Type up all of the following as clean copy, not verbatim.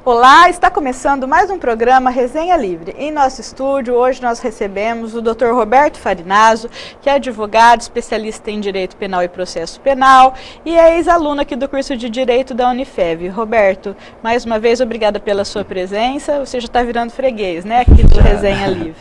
Olá, está começando mais um programa Resenha Livre. Em nosso estúdio, hoje nós recebemos o Dr. Roberto Farinazzo, que é advogado, especialista em Direito Penal e Processo Penal e é ex-aluno aqui do curso de Direito da Unifev. Roberto, mais uma vez, obrigada pela sua presença. Você já está virando freguês, né, aqui do Resenha Livre.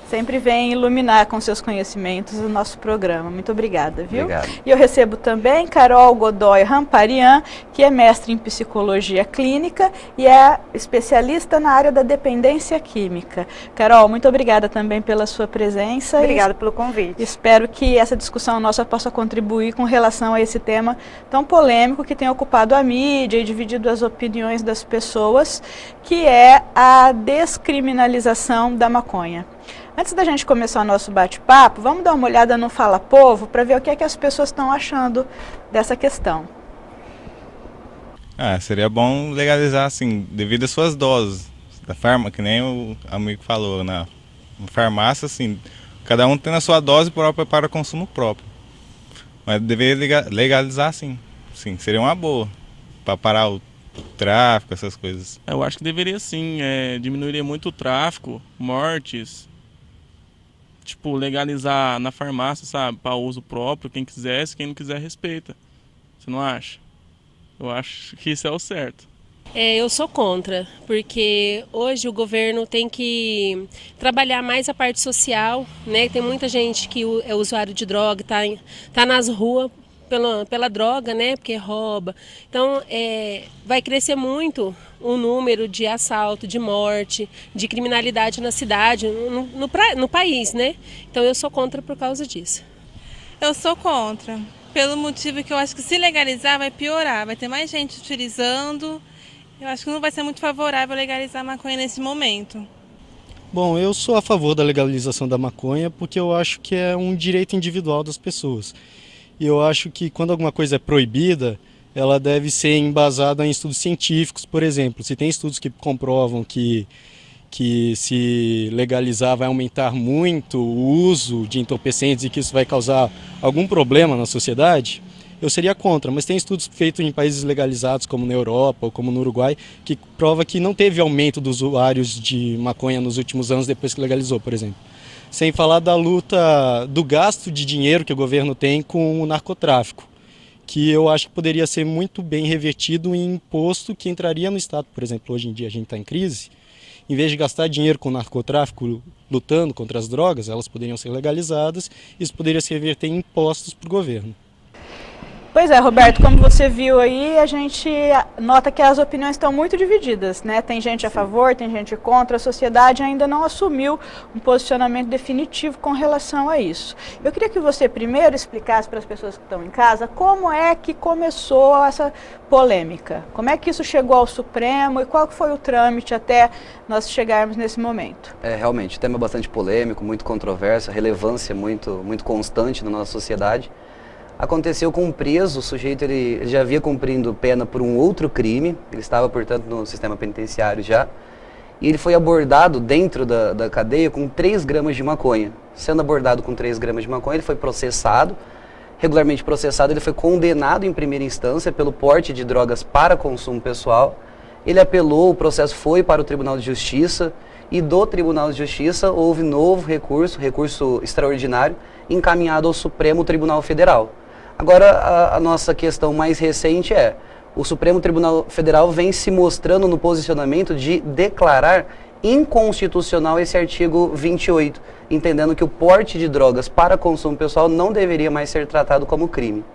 Sempre vem iluminar com seus conhecimentos o nosso programa. Muito obrigada, viu? Obrigado. E eu recebo também Carol Godoy Ramparian, que é mestre em Psicologia Clínica e é especialista na área da dependência química. Carol, muito obrigada também pela sua presença. Obrigada pelo convite. Espero que essa discussão nossa possa contribuir com relação a esse tema tão polêmico que tem ocupado a mídia e dividido as opiniões das pessoas, que é a descriminalização da maconha. Antes da gente começar o nosso bate-papo, vamos dar uma olhada no Fala Povo para ver o que é que as pessoas estão achando dessa questão. Seria bom legalizar, assim, devido às suas doses da farmácia, que nem o amigo falou, na farmácia, assim, cada um tem a sua dose própria para consumo próprio. Mas deveria legalizar, sim, seria uma boa, para parar o tráfico, essas coisas. Eu acho que deveria sim, diminuiria muito o tráfico, mortes. Tipo, legalizar na farmácia, sabe, para uso próprio, quem quisesse, quem não quiser respeita. Você não acha? Eu acho que isso é o certo. Eu sou contra, porque hoje o governo tem que trabalhar mais a parte social, né? Tem muita gente que é usuário de droga, tá nas ruas pela droga, né? Porque rouba. Então, vai crescer muito o número de assalto, de morte, de criminalidade na cidade, no país, né? Então, eu sou contra por causa disso. Eu sou contra, pelo motivo que eu acho que se legalizar vai piorar, vai ter mais gente utilizando. Eu acho que não vai ser muito favorável legalizar a maconha nesse momento. Bom, eu sou a favor da legalização da maconha porque eu acho que é um direito individual das pessoas. E eu acho que quando alguma coisa é proibida, ela deve ser embasada em estudos científicos, por exemplo. Se tem estudos que comprovam que se legalizar vai aumentar muito o uso de entorpecentes e que isso vai causar algum problema na sociedade, eu seria contra. Mas tem estudos feitos em países legalizados, como na Europa ou como no Uruguai, que prova que não teve aumento dos usuários de maconha nos últimos anos depois que legalizou, por exemplo. Sem falar da luta, do gasto de dinheiro que o governo tem com o narcotráfico, que eu acho que poderia ser muito bem revertido em imposto que entraria no Estado. Por exemplo, hoje em dia a gente está em crise, em vez de gastar dinheiro com o narcotráfico lutando contra as drogas, elas poderiam ser legalizadas, isso poderia se reverter em impostos para o governo. Pois é, Roberto, como você viu aí, a gente nota que as opiniões estão muito divididas, né? Tem gente a favor, tem gente contra, a sociedade ainda não assumiu um posicionamento definitivo com relação a isso. Eu queria que você primeiro explicasse para as pessoas que estão em casa como é que começou essa polêmica, como é que isso chegou ao Supremo e qual foi o trâmite até nós chegarmos nesse momento. Realmente, o tema é bastante polêmico, muito controverso, a relevância muito constante na nossa sociedade. Aconteceu com um preso, o sujeito ele já havia cumprindo pena por um outro crime, ele estava, portanto, no sistema penitenciário já, e ele foi abordado dentro da cadeia com 3 gramas de maconha. Sendo abordado com 3 gramas de maconha, ele foi processado, regularmente processado, ele foi condenado em primeira instância pelo porte de drogas para consumo pessoal, ele apelou, o processo foi para o Tribunal de Justiça, e do Tribunal de Justiça houve novo recurso extraordinário, encaminhado ao Supremo Tribunal Federal. Agora, a nossa questão mais recente é, o Supremo Tribunal Federal vem se mostrando no posicionamento de declarar inconstitucional esse artigo 28, entendendo que o porte de drogas para consumo pessoal não deveria mais ser tratado como crime.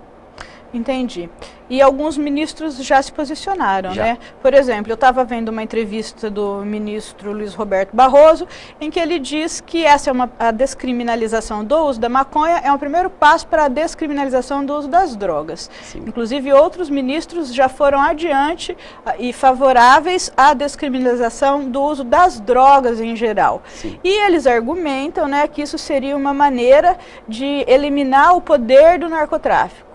Entendi. E alguns ministros já se posicionaram, Já. né? Por exemplo, eu estava vendo uma entrevista do ministro Luiz Roberto Barroso, em que ele diz que a descriminalização do uso da maconha é um primeiro passo para a descriminalização do uso das drogas. Sim. Inclusive, outros ministros já foram adiante e favoráveis à descriminalização do uso das drogas em geral. Sim. E eles argumentam, né, que isso seria uma maneira de eliminar o poder do narcotráfico.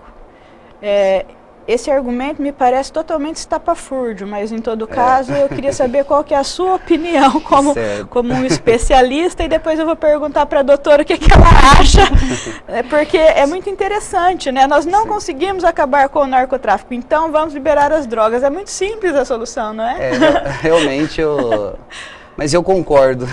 Esse argumento me parece totalmente estapafúrdio, mas em todo caso eu queria saber qual que é a sua opinião como um especialista, e depois eu vou perguntar para a doutora o que ela acha, porque é muito interessante, né? Nós não conseguimos acabar com o narcotráfico, então vamos liberar as drogas. É muito simples a solução, não é? Realmente Mas eu concordo,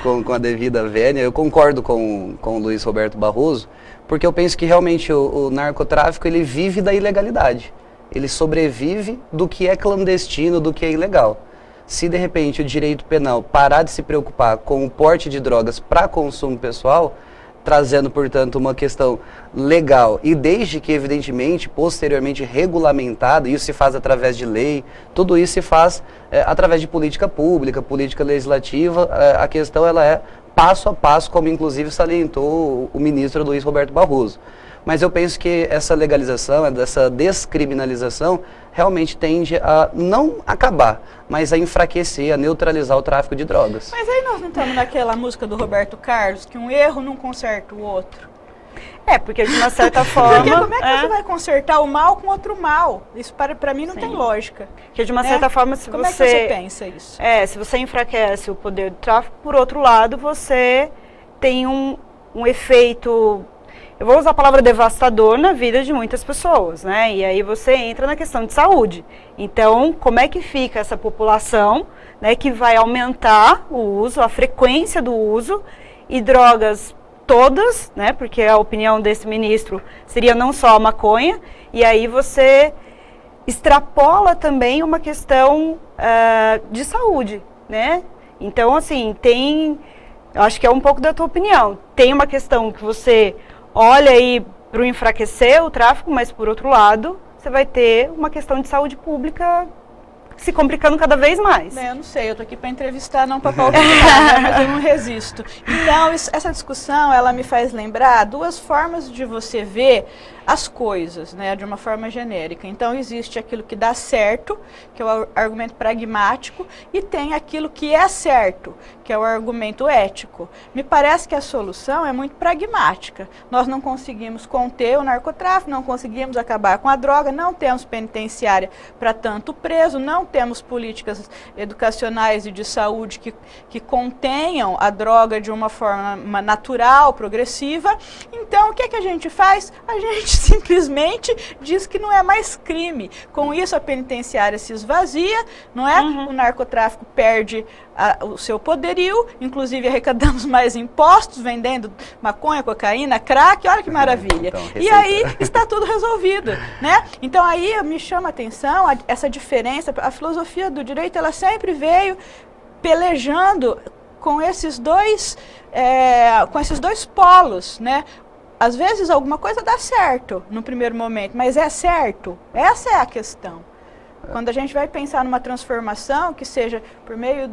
com a devida vênia, eu concordo com o Luiz Roberto Barroso, porque eu penso que realmente o narcotráfico, ele vive da ilegalidade. Ele sobrevive do que é clandestino, do que é ilegal. Se de repente o direito penal parar de se preocupar com o porte de drogas para consumo pessoal, trazendo, portanto, uma questão legal, e desde que, evidentemente, posteriormente regulamentada, isso se faz através de lei, tudo isso se faz através de política pública, política legislativa, a questão ela é passo a passo, como inclusive salientou o ministro Luiz Roberto Barroso. Mas eu penso que essa legalização, essa descriminalização, realmente tende a não acabar, mas a enfraquecer, a neutralizar o tráfico de drogas. Mas aí nós não estamos naquela música do Roberto Carlos, que um erro não conserta o outro. Porque de uma certa forma... Porque como é que você vai consertar o mal com outro mal? Isso para mim não tem lógica. Porque de uma certa forma, se como você... é que você pensa isso? Se você enfraquece o poder do tráfico, por outro lado, você tem um efeito... Eu vou usar a palavra devastador na vida de muitas pessoas, né? E aí você entra na questão de saúde. Então, como é que fica essa população, né, que vai aumentar o uso, a frequência do uso, e drogas todas, né? Porque a opinião desse ministro seria não só a maconha, e aí você extrapola também uma questão de saúde, né? Então, assim, eu acho que é um pouco da tua opinião. Tem uma questão que você olha aí para o enfraquecer o tráfico, mas por outro lado, você vai ter uma questão de saúde pública se complicando cada vez mais. Eu não sei, eu tô aqui para entrevistar, não para palpitar, né? Mas eu não resisto. Então, essa discussão, ela me faz lembrar duas formas de você ver as coisas, né, de uma forma genérica. Então, existe aquilo que dá certo, que é o argumento pragmático, e tem aquilo que é certo, que é o argumento ético. Me parece que a solução é muito pragmática. Nós não conseguimos conter o narcotráfico, não conseguimos acabar com a droga, não temos penitenciária para tanto preso, não temos políticas educacionais e de saúde que contenham a droga de uma forma natural, progressiva. Então, o que é que a gente faz? A gente simplesmente diz que não é mais crime. Com isso, a penitenciária se esvazia, não é? O narcotráfico perde o seu poderio, inclusive arrecadamos mais impostos vendendo maconha, cocaína, crack, olha que maravilha. Então, e aí está tudo resolvido, né? Então aí me chama a atenção essa diferença. A filosofia do direito, ela sempre veio pelejando com esses dois polos, né? Às vezes alguma coisa dá certo no primeiro momento, mas é certo? Essa é a questão. Quando a gente vai pensar numa transformação, que seja por meio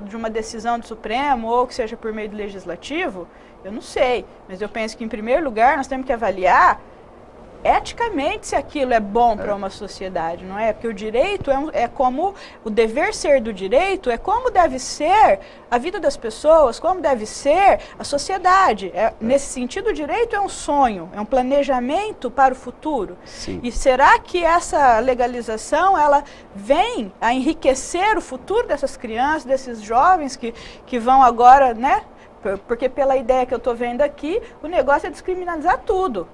de uma decisão do Supremo ou que seja por meio do Legislativo, eu não sei. Mas eu penso que, em primeiro lugar, nós temos que avaliar eticamente se aquilo é bom para uma sociedade, não é? Porque o direito é como, o dever ser do direito é como deve ser a vida das pessoas, como deve ser a sociedade. Nesse sentido, o direito é um sonho, é um planejamento para o futuro. Sim. E será que essa legalização, ela vem a enriquecer o futuro dessas crianças, desses jovens que vão agora, né? Porque pela ideia que eu estou vendo aqui, o negócio é descriminalizar tudo.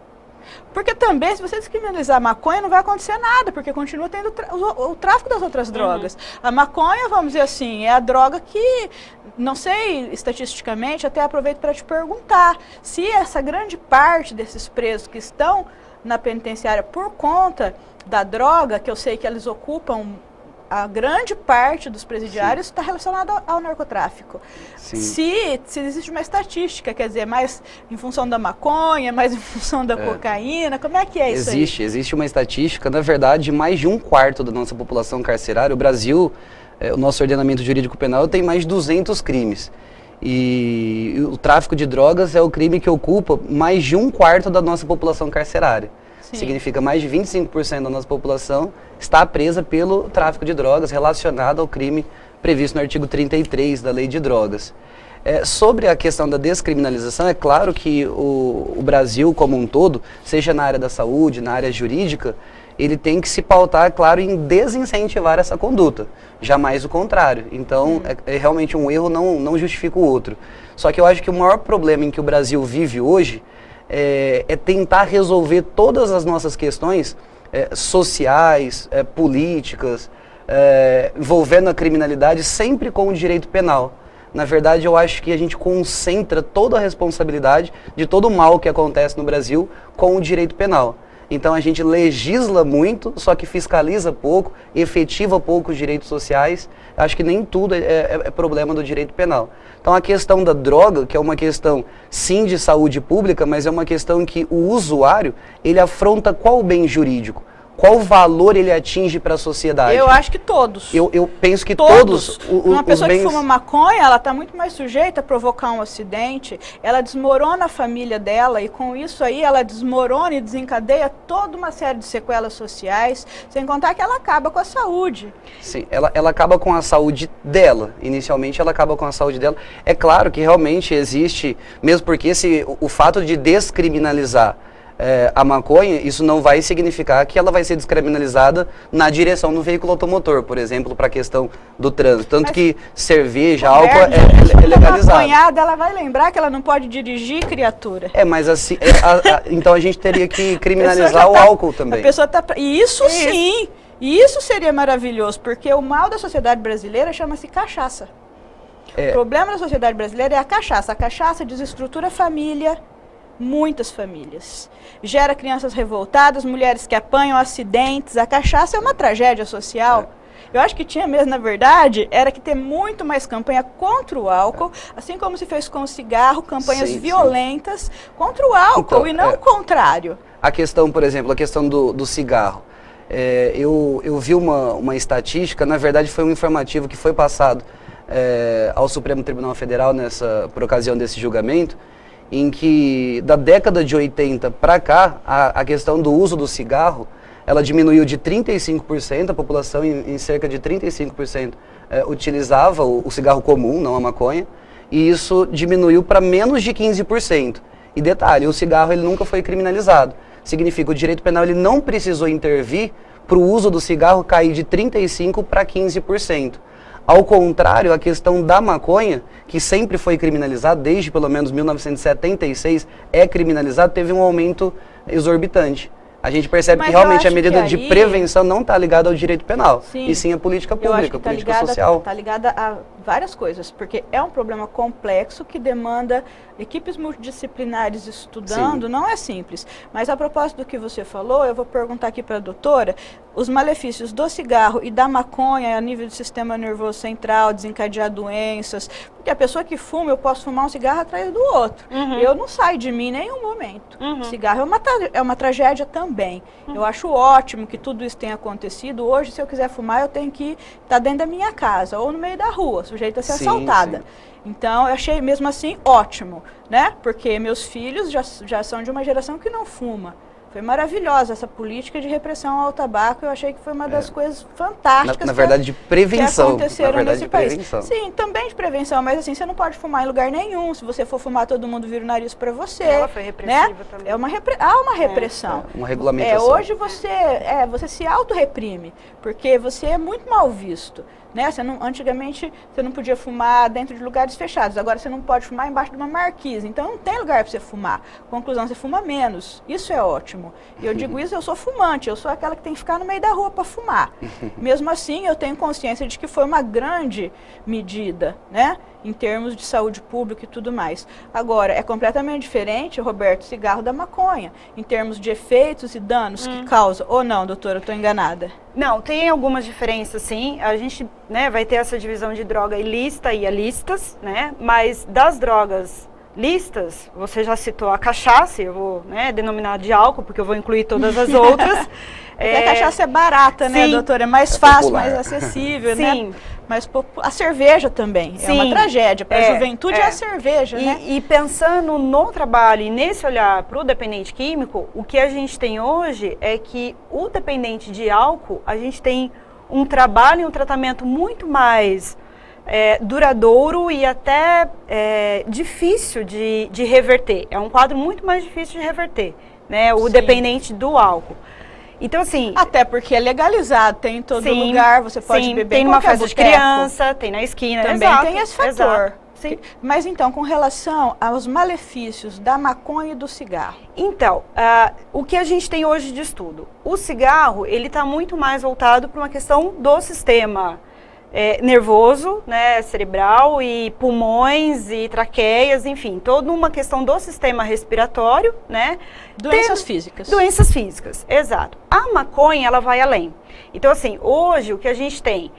Porque também, se você descriminalizar a maconha, não vai acontecer nada, porque continua tendo o tráfico das outras drogas. A maconha, vamos dizer assim, é a droga que, não sei estatisticamente, até aproveito para te perguntar, se essa grande parte desses presos que estão na penitenciária por conta da droga, que eu sei que eles ocupam a grande parte dos presidiários está relacionada ao narcotráfico. Sim. Se existe uma estatística, quer dizer, mais em função da maconha, mais em função da cocaína, como é que é isso aí? Existe uma estatística, na verdade, mais de 1/4 da nossa população carcerária, o Brasil, o nosso ordenamento jurídico penal tem mais de 200 crimes. E o tráfico de drogas é o crime que ocupa mais de 1/4 da nossa população carcerária. Sim. Significa mais de 25% da nossa população está presa pelo tráfico de drogas relacionado ao crime previsto no artigo 33 da Lei de Drogas. Sobre a questão da descriminalização, é claro que o Brasil como um todo, seja na área da saúde, na área jurídica, ele tem que se pautar, claro, em desincentivar essa conduta, jamais o contrário. Então, é realmente um erro, não justifica o outro. Só que eu acho que o maior problema em que o Brasil vive hoje é tentar resolver todas as nossas questões sociais, políticas, envolvendo a criminalidade sempre com o direito penal. Na verdade, eu acho que a gente concentra toda a responsabilidade de todo o mal que acontece no Brasil com o direito penal. Então a gente legisla muito, só que fiscaliza pouco, efetiva pouco os direitos sociais. Acho que nem tudo é problema do direito penal. Então a questão da droga, que é uma questão sim de saúde pública, mas é uma questão que o usuário, ele afronta qual bem jurídico? Qual valor ele atinge para a sociedade? Eu acho que todos. Eu penso que todos Uma pessoa os bens... que fuma maconha, ela está muito mais sujeita a provocar um acidente, ela desmorona a família dela e com isso aí ela desmorona e desencadeia toda uma série de sequelas sociais, sem contar que ela acaba com a saúde. Sim, ela acaba com a saúde dela. Inicialmente ela acaba com a saúde dela. É claro que realmente existe, mesmo porque o fato de descriminalizar a maconha, isso não vai significar que ela vai ser descriminalizada na direção do veículo automotor, por exemplo, para a questão do trânsito. Tanto que cerveja, álcool é legalizado. Maconhada, ela vai lembrar que ela não pode dirigir, criatura. Mas assim, então a gente teria que criminalizar o álcool também. A pessoa isso sim, isso seria maravilhoso, porque o mal da sociedade brasileira chama-se cachaça. O problema da sociedade brasileira é a cachaça. A cachaça desestrutura a família, muitas famílias. Gera crianças revoltadas, mulheres que apanham acidentes. A cachaça é uma tragédia social. Eu acho que tinha mesmo, na verdade, era que ter muito mais campanha contra o álcool, assim como se fez com o cigarro, campanhas violentas contra o álcool, então, e não o contrário. A questão, por exemplo, a questão do cigarro. Eu vi uma estatística, na verdade foi um informativo que foi passado ao Supremo Tribunal Federal por ocasião desse julgamento, em que da década de 80 para cá, a questão do uso do cigarro, ela diminuiu de 35%, a população em cerca de 35% utilizava o cigarro comum, não a maconha, e isso diminuiu para menos de 15%. E detalhe, o cigarro ele nunca foi criminalizado. Significa que o direito penal ele não precisou intervir para o uso do cigarro cair de 35% para 15%. Ao contrário, a questão da maconha, que sempre foi criminalizada, desde pelo menos 1976, é criminalizada, teve um aumento exorbitante. A gente percebe que realmente a medida de prevenção não está ligada ao direito penal, e sim à política pública, política social. Está ligada a várias coisas, porque é um problema complexo que demanda equipes multidisciplinares estudando, não é simples. Mas a propósito do que você falou, eu vou perguntar aqui para a doutora, os malefícios do cigarro e da maconha a nível do sistema nervoso central, desencadear doenças, porque a pessoa que fuma, eu posso fumar um cigarro atrás do outro. Eu não saio de mim em nenhum momento. Cigarro é uma tragédia também. Eu acho ótimo que tudo isso tenha acontecido. Hoje, se eu quiser fumar, eu tenho que estar dentro da minha casa ou no meio da rua, sujeita a ser assaltada. Sim. Então, eu achei mesmo assim ótimo, né? Porque meus filhos já são de uma geração que não fuma. Foi maravilhosa essa política de repressão ao tabaco. Eu achei que foi uma das coisas fantásticas na verdade, de prevenção, que aconteceram nesse país. Prevenção. Sim, também de prevenção, mas assim, você não pode fumar em lugar nenhum. Se você for fumar, todo mundo vira o nariz para você. Ela foi repressiva, né? também. Há uma repressão. Uma regulamentação. Hoje você se autorreprime, porque você é muito mal visto. Né? Antigamente você não podia fumar dentro de lugares fechados, agora você não pode fumar embaixo de uma marquise, então não tem lugar para você fumar. Conclusão, você fuma menos, isso é ótimo. fumo. E eu digo isso, eu sou fumante, eu sou aquela que tem que ficar no meio da rua para fumar. Mesmo assim, eu tenho consciência de que foi uma grande medida, né? Em termos de saúde pública e tudo mais. Agora, é completamente diferente, Roberto, o cigarro da maconha, em termos de efeitos e danos que causa. Ou não, doutora, eu estou enganada? Não, tem algumas diferenças, sim. A gente, né, vai ter essa divisão de droga ilícita e ilícitas, né? Mas das drogas listas, você já citou a cachaça, eu vou, né, denominar de álcool, porque eu vou incluir todas as outras. A cachaça é barata, né, doutora? É mais fácil, mais acessível, né? Mas a cerveja também é uma tragédia. Para a juventude é a cerveja, né? E pensando no trabalho e nesse olhar para o dependente químico, o que a gente tem hoje é que o dependente de álcool, a gente tem um trabalho e um tratamento muito mais duradouro e até difícil de reverter. É um quadro muito mais difícil de reverter, né? O dependente do álcool. Então, assim... Até porque é legalizado, tem em todo lugar, você pode beber tem numa festa de criança, tem na esquina. Também tem esse fator. Sim. Mas então, com relação aos malefícios da maconha e do cigarro? Então, o que a gente tem hoje de estudo? O cigarro, ele está muito mais voltado para uma questão do sistema nervoso, né, cerebral, e pulmões e traqueias, enfim, toda uma questão do sistema respiratório, né? Doenças físicas. Doenças físicas, exato. A maconha, ela vai além. Então, assim, hoje o que a gente tem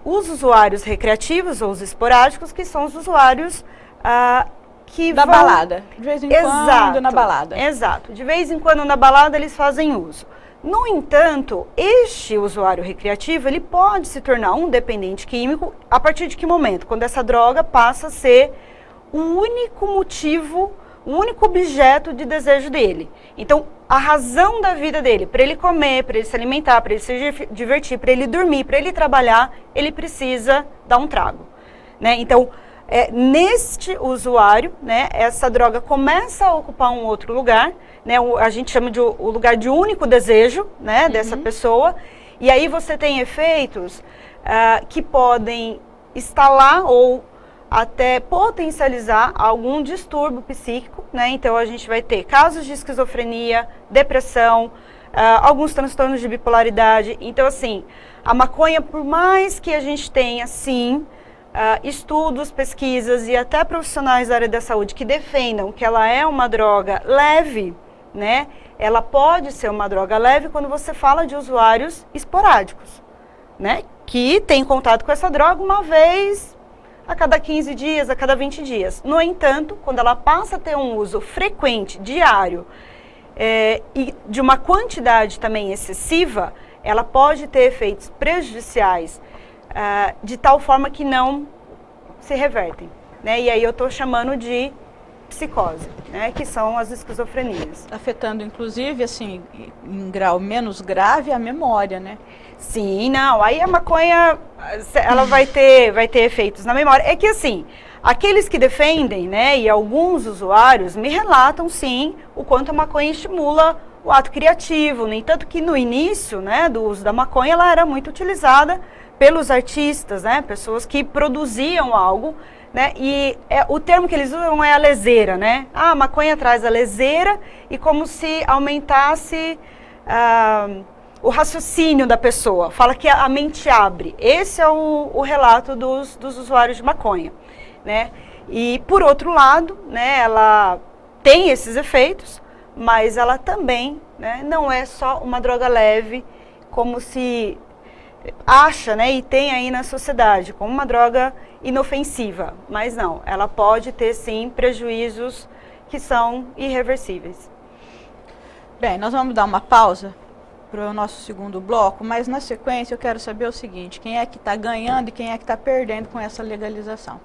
os usuários recreativos ou os esporádicos, que são os usuários que da balada, de vez em quando na balada. Exato, de vez em quando na balada eles fazem uso. No entanto, este usuário recreativo, ele pode se tornar um dependente químico a partir de que momento? Quando essa droga passa a ser o único motivo, o único objeto de desejo dele. Então, a razão da vida dele, para ele comer, para ele se alimentar, para ele se divertir, para ele dormir, para ele trabalhar, ele precisa dar um trago, né? Então, neste usuário, né, essa droga começa a ocupar um outro lugar, né, a gente chama de o lugar de único desejo, né, dessa pessoa, e aí você tem efeitos que podem instalar ou até potencializar algum distúrbio psíquico, né? Então a gente vai ter casos de esquizofrenia, depressão, alguns transtornos de bipolaridade. Então, assim, a maconha, por mais que a gente tenha, sim, estudos, pesquisas e até profissionais da área da saúde que defendam que ela é uma droga leve, né? Ela pode ser uma droga leve quando você fala de usuários esporádicos, né? Que tem contato com essa droga uma vez a cada 15 dias, a cada 20 dias. No entanto, quando ela passa a ter um uso frequente, diário, e de uma quantidade também excessiva, ela pode ter efeitos prejudiciais de tal forma que não se revertem, né? E aí eu estou chamando de psicose, né? Que são as esquizofrenias. Afetando, inclusive, assim, em grau menos grave, a memória, né? Sim, não. Aí a maconha, ela vai ter efeitos na memória. É que, assim, aqueles que defendem, né, e alguns usuários me relatam, sim, o quanto a maconha estimula o ato criativo. No entanto que no início, né, do uso da maconha, ela era muito utilizada pelos artistas, né, pessoas que produziam algo, né, e o termo que eles usam é a leseira, né? A maconha traz a leseira e como se aumentasse o raciocínio da pessoa. Fala que a mente abre. Esse é o relato dos usuários de maconha, né? E por outro lado, né, ela tem esses efeitos, mas ela também, né, não é só uma droga leve, como se acha, né, e tem aí na sociedade, como uma droga inofensiva, mas não, ela pode ter sim prejuízos que são irreversíveis. Bem, nós vamos dar uma pausa para o nosso segundo bloco, mas na sequência eu quero saber o seguinte: quem é que está ganhando e quem é que está perdendo com essa legalização?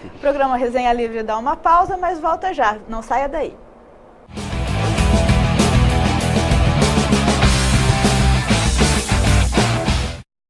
O programa Resenha Livre dá uma pausa, mas volta já, não saia daí.